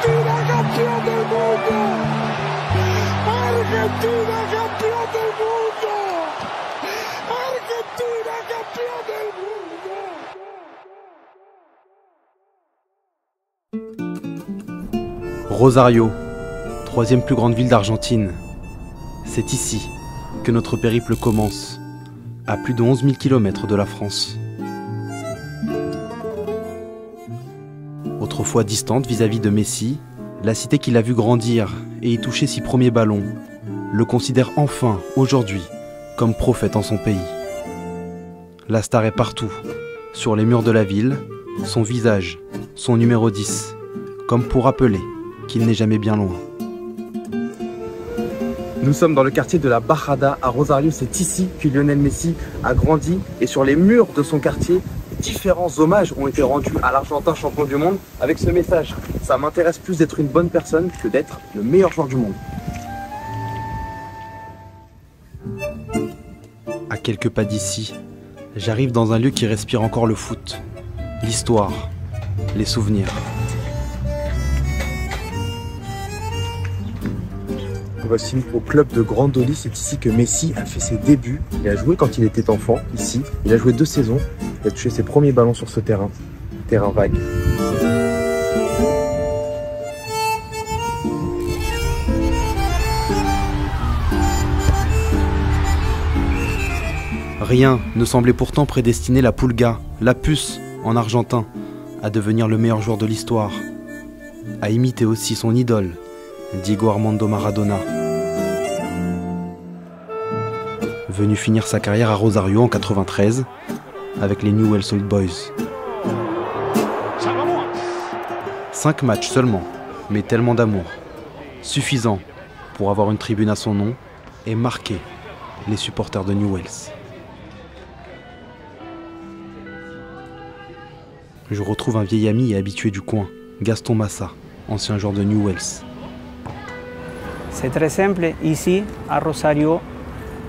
Argentina campeón del mundo. Argentina campeón del mundo. Argentina campeón del mundo. Rosario, troisième plus grande ville d'Argentine. C'est ici que notre périple commence, à plus de 11 000 km de la France. Autrefois distante vis-à-vis de Messi, la cité qu'il a vu grandir et y toucher ses premiers ballons le considère enfin, aujourd'hui, comme prophète en son pays. La star est partout, sur les murs de la ville, son visage, son numéro 10, comme pour rappeler qu'il n'est jamais bien loin. Nous sommes dans le quartier de la Bajada à Rosario, c'est ici que Lionel Messi a grandi et sur les murs de son quartier, différents hommages ont été rendus à l'Argentin champion du monde avec ce message: ça m'intéresse plus d'être une bonne personne que d'être le meilleur joueur du monde. À quelques pas d'ici, j'arrive dans un lieu qui respire encore le foot, l'histoire, les souvenirs. Voici au club de Grandoli, c'est ici que Messi a fait ses débuts. Il a joué quand il était enfant, ici. Il a joué 2 saisons. Il a touché ses premiers ballons sur ce terrain vague. Rien ne semblait pourtant prédestiner la Pulga, la puce, en argentin, à devenir le meilleur joueur de l'histoire. À imiter aussi son idole, Diego Armando Maradona. Venu finir sa carrière à Rosario en 93 avec les Newell's Old Boys. 5 matchs seulement, mais tellement d'amour. Suffisant pour avoir une tribune à son nom et marquer les supporters de Newell's. Je retrouve un vieil ami et habitué du coin, Gaston Massa, ancien joueur de Newell's. C'est très simple, ici à Rosario,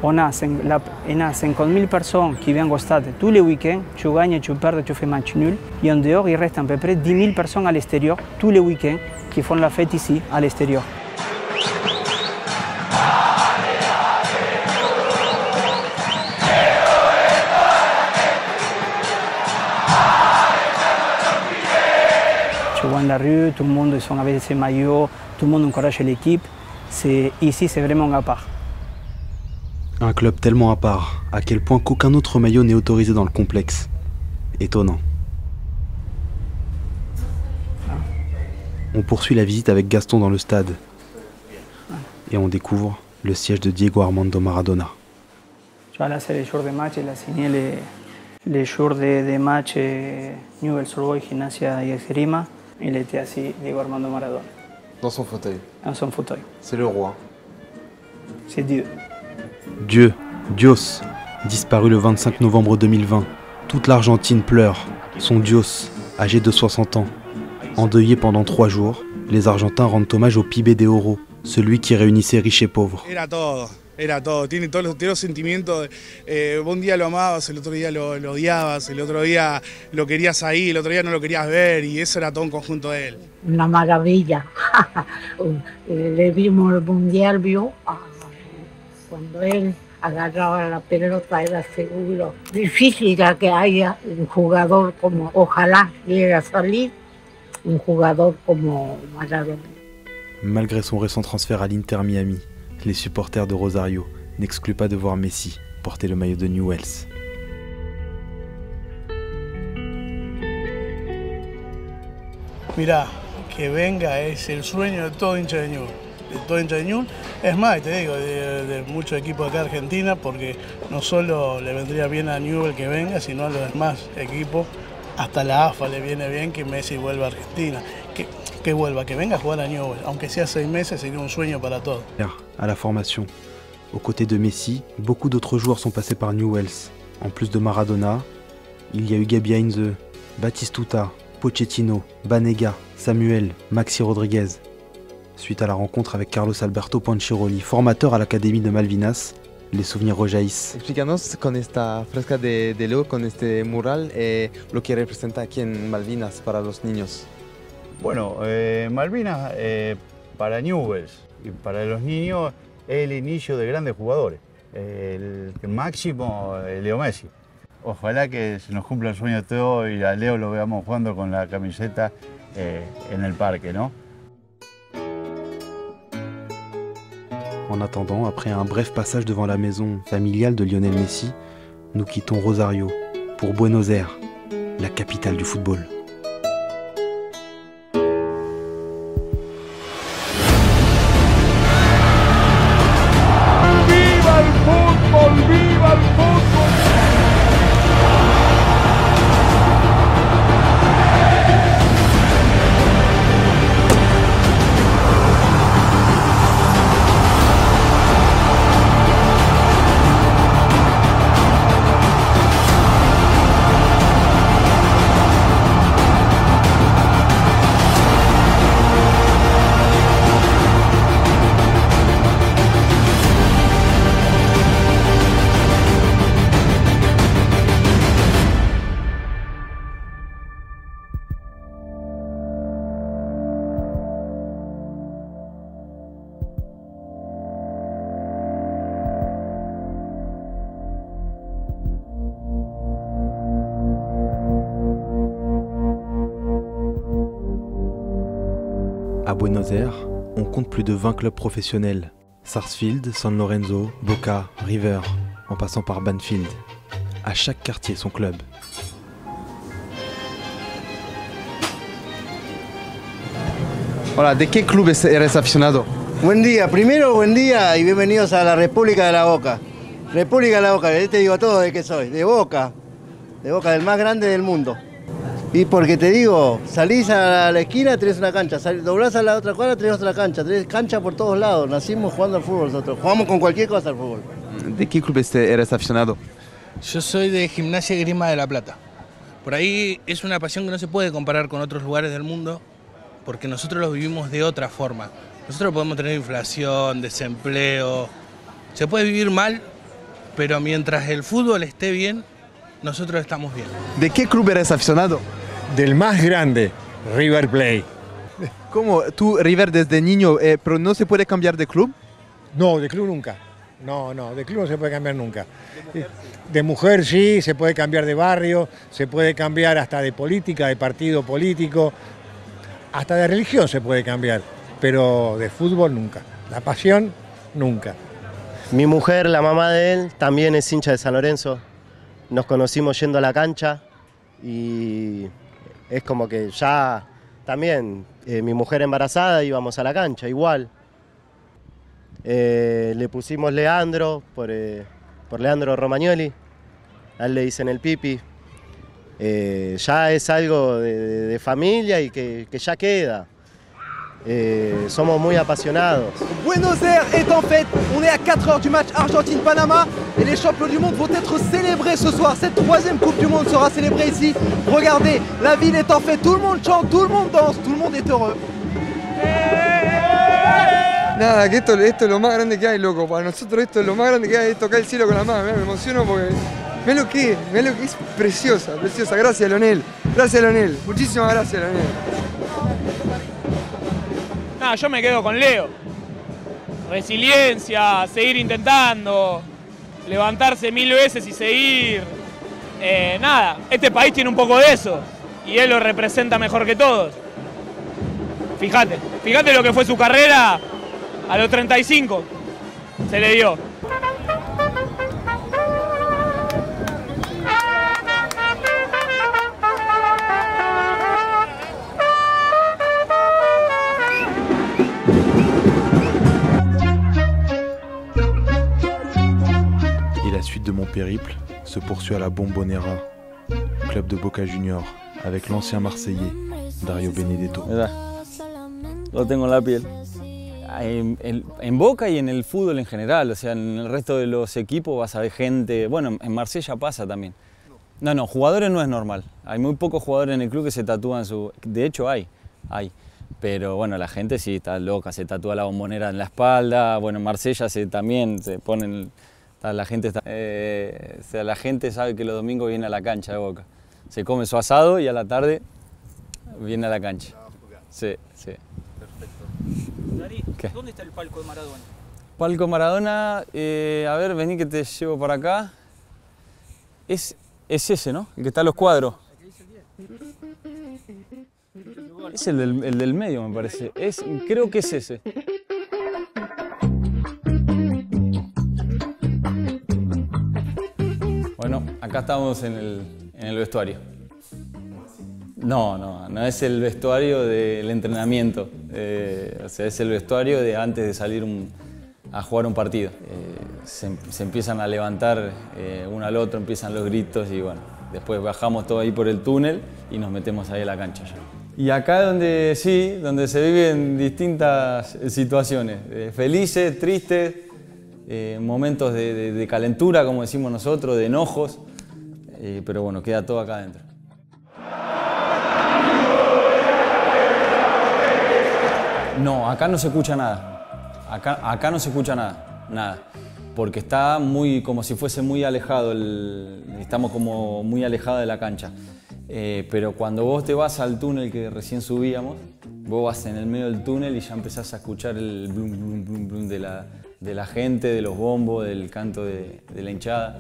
on a 50 000 personnes qui viennent au stade tous les week-ends, tu gagnes, tu perds, tu fais match nul. Et en dehors, il reste à peu près 10 000 personnes à l'extérieur tous les week-ends qui font la fête ici, à l'extérieur. Tu vois dans la rue, tout le monde est avec ses maillots, tout le monde encourage l'équipe. Ici, c'est vraiment à part. Un club tellement à part, à quel point qu'aucun autre maillot n'est autorisé dans le complexe. Étonnant. On poursuit la visite avec Gaston dans le stade. Et on découvre le siège de Diego Armando Maradona. Tu vois, là, c'est les jours de match, il a signé les jours de match Newell's Old Boys, Gimnasia y Esgrima. Il était assis, Diego Armando Maradona. Dans son fauteuil. Dans son fauteuil. C'est le roi. C'est Dieu. Dieu, Dios, disparu le 25 novembre 2020. Toute l'Argentine pleure. Son Dios, âgé de 60 ans. Endeuillé pendant 3 jours, les Argentins rendent hommage au Pibe de Oro, celui qui réunissait riches et pauvres. Era todo, tiene todos los sentimientos. Un día lo amabas, el otro día lo odiabas, el otro día lo querías ahí, el otro día no lo querías ver, y eso era todo un conjunto de él. Una maravilla. Le vimos el mundial, vio, cuando él agarraba la pelota era seguro. Difícil que haya un jugador como, ojalá llegue a salir, un jugador como Maradona. Malgré son récent transfert à l'Inter Miami, les supporters de Rosario n'excluent pas de voir Messi porter le maillot de Newell's. Mirá, que venga es el sueño de todo hincha de Newell's. De todo hincha de Newell's. Es más, te digo, de muchos equipos acá de Argentina, porque no solo le vendría bien a Newell's que venga, sino a los demás equipos. Hasta la AFA le viene bien que Messi vuelva a Argentina. Que vuelva, que venga a jugar a Newell's. Aunque sea 6 meses, sería un sueño para todos. À la formation. Aux côtés de Messi, beaucoup d'autres joueurs sont passés par Newell's. En plus de Maradona, il y a eu Gabi Heinze, Batistuta, Pochettino, Banega, Samuel, Maxi Rodriguez. Suite à la rencontre avec Carlos Alberto Poncheroli, formateur à l'Académie de Malvinas, les souvenirs rejaillissent. Explícanos con esta fresca de Leo, con este mural, lo que representa aquí en Malvinas para los niños. Bueno, Malvinas para Newell's y para los niños es el inicio de grandes jugadores. El máximo, Leo Messi. Ojalá que se nos cumpla el sueño de todo y a Leo lo veamos jugando con la camiseta en el parque, ¿no? En attendant, après un bref passage devant la maison familiale de Lionel Messi, nous quittons Rosario pour Buenos Aires, la capitale du football. ¡Viva el fútbol! ¡Viva el fútbol! À Buenos Aires, on compte plus de 20 clubs professionnels. Sarsfield, San Lorenzo, Boca, River, en passant par Banfield. À chaque quartier son club. Hola, ¿de qué club eres aficionado? Buen día, primero buen día y bienvenidos a la República de la Boca. República de la Boca, yo te digo todo de qué soy, de Boca, del más grande del mundo. Y porque te digo, salís a la esquina, tenés una cancha, doblás a la otra cuadra, tenés otra cancha, tenés cancha por todos lados, nacimos jugando al fútbol nosotros, jugamos con cualquier cosa al fútbol. ¿De qué club eres aficionado? Yo soy de Gimnasia y Esgrima de La Plata. Por ahí es una pasión que no se puede comparar con otros lugares del mundo, porque nosotros lo vivimos de otra forma. Nosotros podemos tener inflación, desempleo, se puede vivir mal, pero mientras el fútbol esté bien, nosotros estamos bien. ¿De qué club eres aficionado? Del más grande, River Plate. ¿Cómo? ¿Tú, River, desde niño, pero no se puede cambiar de club? No, de club nunca. No, de club no se puede cambiar nunca. De mujer sí, se puede cambiar de barrio, se puede cambiar hasta de política, de partido político, hasta de religión se puede cambiar, pero de fútbol nunca. La pasión, nunca. Mi mujer, la mamá de él, también es hincha de San Lorenzo. Nos conocimos yendo a la cancha y es como que ya también mi mujer embarazada íbamos a la cancha, igual. Le pusimos Leandro por Leandro Romagnoli, a él le dicen el Pipi. Ya es algo de familia y que ya queda. Somos muy apasionados. Buenos Aires est en fête. On est à 4 heures du match Argentine-Panama et les champions du monde vont être célébrés ce soir. Cette troisième Coupe du Monde sera célébrée ici. Regardez, la ville est en fête. Tout le monde chante, tout le monde danse, tout le monde est heureux. Nada, que esto es lo más grande que hay, loco. Para nosotros esto es lo más grande que hay, es tocar el cielo con la mano. Me emociono porque ve lo que es preciosa, preciosa. Gracias, Leonel. Gracias, Leonel. Muchísimas gracias, Leonel. Nada, yo me quedo con Leo. Resiliencia, seguir intentando, levantarse 1000 veces y seguir. Nada, este país tiene un poco de eso y él lo representa mejor que todos. Fíjate lo que fue su carrera a los 35, se le dio. Et la suite de mon périple se poursuit à la Bombonera, club de Boca Juniors, avec l'ancien Marseillais, Dario Benedetto. Lo tengo en la piel. En Boca y en el fútbol en general, o sea, en el resto de los equipos vas a ver gente, bueno, en Marsella pasa también. No, jugadores no es normal. Hay muy pocos jugadores en el club que se tatúan su... De hecho hay. Pero bueno, la gente sí está loca, se tatúa la Bombonera en la espalda, bueno, en Marsella también se ponen... La gente la gente sabe que los domingos viene a la cancha de Boca. Se come su asado y a la tarde viene a la cancha. Sí, sí. Perfecto. Dari, ¿Qué? ¿dónde está el palco de Maradona? Palco Maradona, a ver, vení que te llevo para acá. Es ese, ¿no? El que está en los cuadros. Es el del medio, me parece. Creo que es ese. Bueno, acá estamos en el vestuario. No es el vestuario del entrenamiento. O sea, es el vestuario de antes de salir a jugar un partido. Se empiezan a levantar uno al otro, empiezan los gritos y bueno, después bajamos todo ahí por el túnel y nos metemos ahí a la cancha ya. Y acá donde se viven distintas situaciones, felices, tristes, momentos de calentura, como decimos nosotros, de enojos, pero bueno, queda todo acá adentro. No, acá no se escucha nada. Acá no se escucha nada. Porque está muy, como si fuese muy alejado, estamos como muy alejados de la cancha. Pero cuando vos te vas al túnel que recién subíamos, vos vas en el medio del túnel y ya empezás a escuchar el blum, blum, blum, blum de la gente, de los bombos, del canto de la hinchada.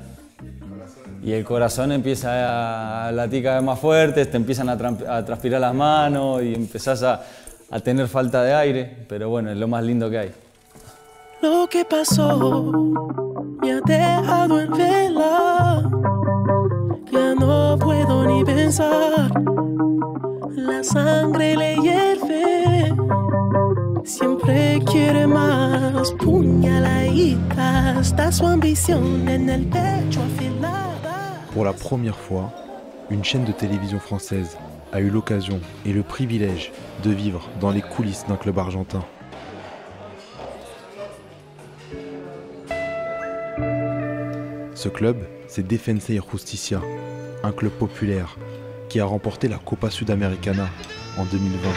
Y el corazón empieza a latir cada vez más fuerte, te empiezan a transpirar las manos y empezás a tener falta de aire, pero bueno, es lo más lindo que hay. Lo que pasó me ha dejado en vela, ya no puedo ni pensar, la sangre le hierve, siempre quiere más, puñaladita, está su ambición en el pecho afilada. Pour la première fois, une chaîne de télévision française a eu l'occasion et le privilège de vivre dans les coulisses d'un club argentin. Ce club, c'est Defensa y Justicia, un club populaire qui a remporté la Copa Sudamericana en 2020.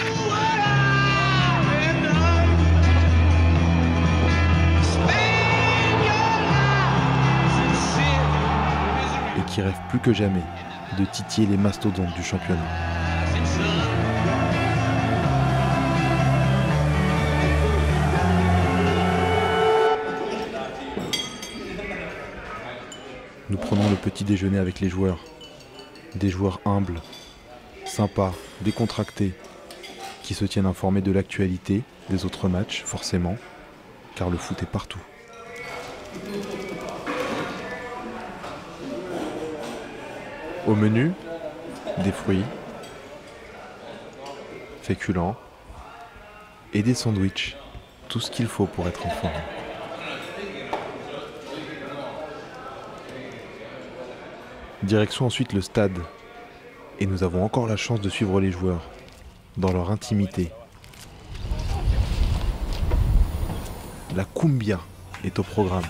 Et qui rêve plus que jamais de titiller les mastodontes du championnat. Nous prenons le petit déjeuner avec les joueurs. Des joueurs humbles, sympas, décontractés, qui se tiennent informés de l'actualité, des autres matchs, forcément, car le foot est partout. Au menu, des fruits, féculents et des sandwichs, tout ce qu'il faut pour être en forme. Direction ensuite le stade, et nous avons encore la chance de suivre les joueurs, dans leur intimité. La cumbia est au programme.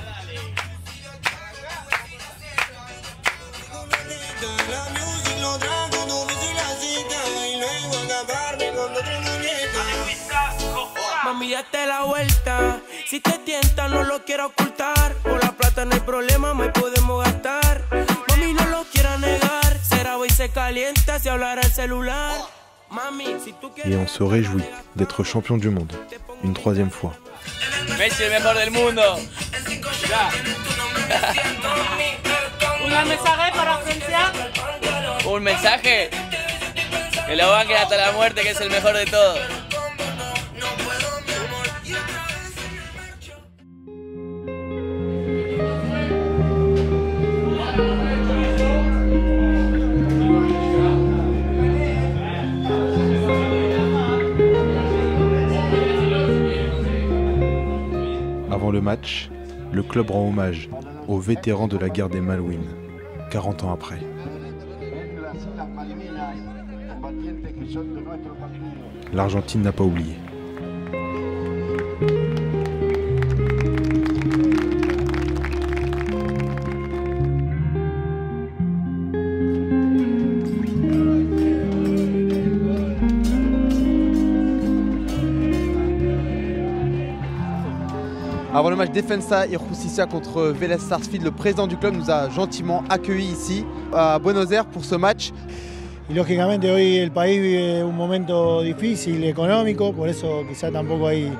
Mami, date la vuelta, si te tienta no lo quiero ocultar, por la plata no hay problema, me podemos gastar. Mami, no lo quiera negar, será hoy se calienta si hablara el celular. Mami, si tú quieres... Et on se réjouit d'être champion du monde, une troisième fois. Messi, el mejor del mundo. Ya. ¿Un mensaje para Francia? Un mensaje. Que lo banquen hasta la muerte, que es el mejor de todos. Avant le match, le club rend hommage aux vétérans de la guerre des Malwines, 40 ans après. L'Argentine n'a pas oublié. Avant le match Defensa y Justicia contre Vélez Sarsfield, le président du club nous a gentiment accueillis ici à Buenos Aires pour ce match. y lógicamente hoy el país vive un momento difícil económico, por eso quizá tampoco hay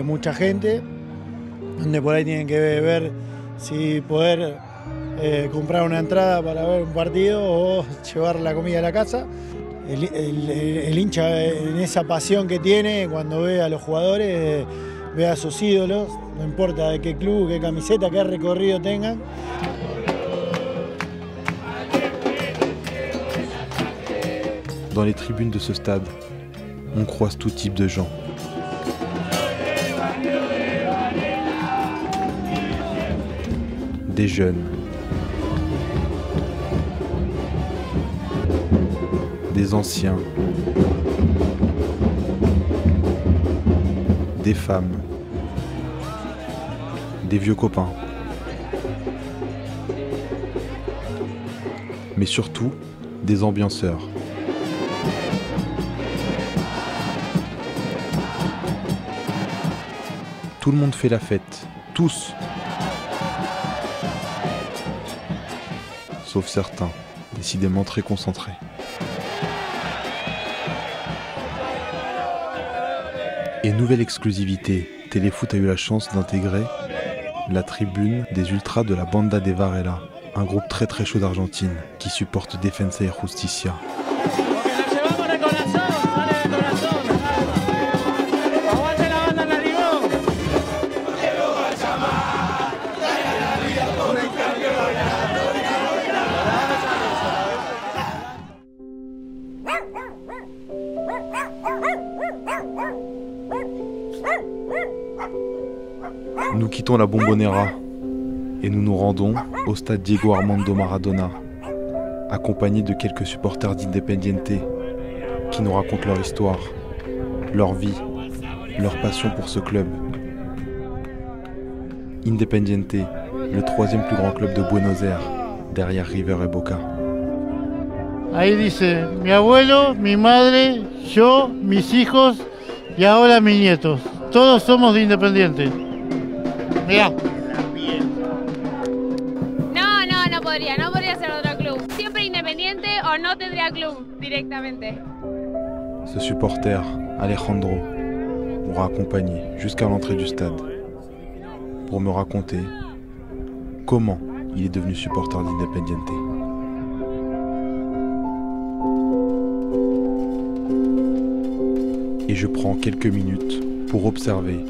mucha gente, donde por ahí tienen que ver si poder comprar una entrada para ver un partido o llevar la comida a la casa. El hincha en esa pasión que tiene cuando ve a los jugadores, ve a sus ídolos, no importa de qué club, qué camiseta, qué recorrido tengan. Dans les tribunes de ce stade, on croise tout type de gens. Des jeunes, des anciens, des femmes, des vieux copains, mais surtout des ambianceurs. Tout le monde fait la fête, tous. Sauf certains, décidément très concentrés. Et nouvelle exclusivité, Téléfoot a eu la chance d'intégrer la tribune des ultras de la Banda de Varela, un groupe très très chaud d'Argentine qui supporte Defensa y Justicia. Nous quittons la Bombonera et nous nous rendons au stade Diego Armando Maradona, accompagnés de quelques supporters d'Independiente qui nous racontent leur histoire, leur vie, leur passion pour ce club. Independiente, le troisième plus grand club de Buenos Aires, derrière River et Boca. Ahí dice, mi abuelo, mi madre, yo, mis hijos y ahora mis nietos. Todos somos de Independiente. Mirá. No podría ser otro club. Siempre Independiente o no tendría club directamente. Ce supporter, Alejandro, m'aura accompagné jusqu'à l'entrée du stade pour me raconter comment il est devenu supporter d'Independiente. Et je prends quelques minutes pour observer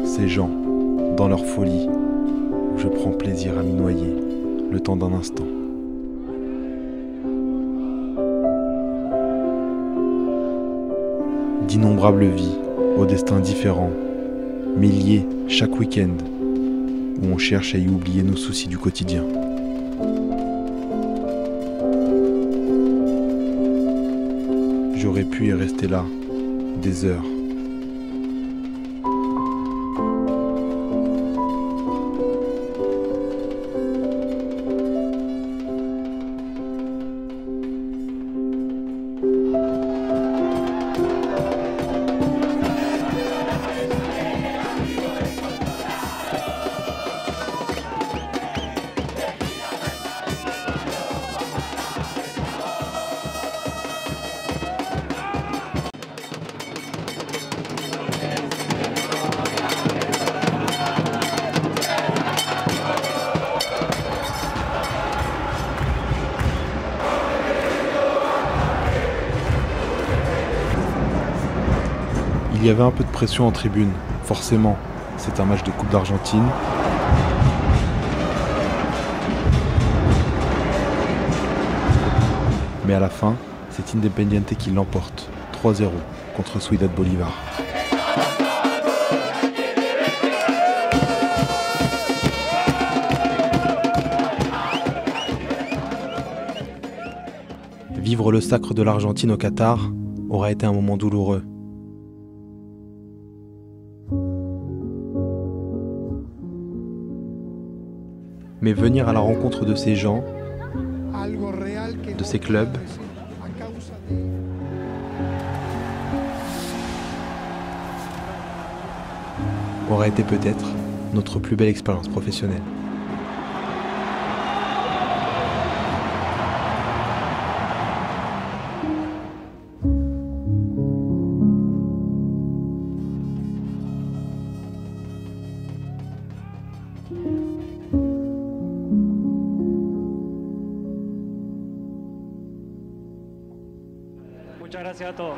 ces gens dans leur folie où je prends plaisir à m'y noyer le temps d'un instant. D'innombrables vies au destin différent, mais liées chaque week-end où on cherche à y oublier nos soucis du quotidien. J'aurais pu y rester là des heures. Il y avait un peu de pression en tribune, forcément, c'est un match de Coupe d'Argentine. Mais à la fin, c'est Independiente qui l'emporte, 3-0 contre Ciudad Bolívar. Vivre le sacre de l'Argentine au Qatar aura été un moment douloureux. Mais venir à la rencontre de ces gens, de ces clubs, aurait été peut-être notre plus belle expérience professionnelle. Gracias a todos.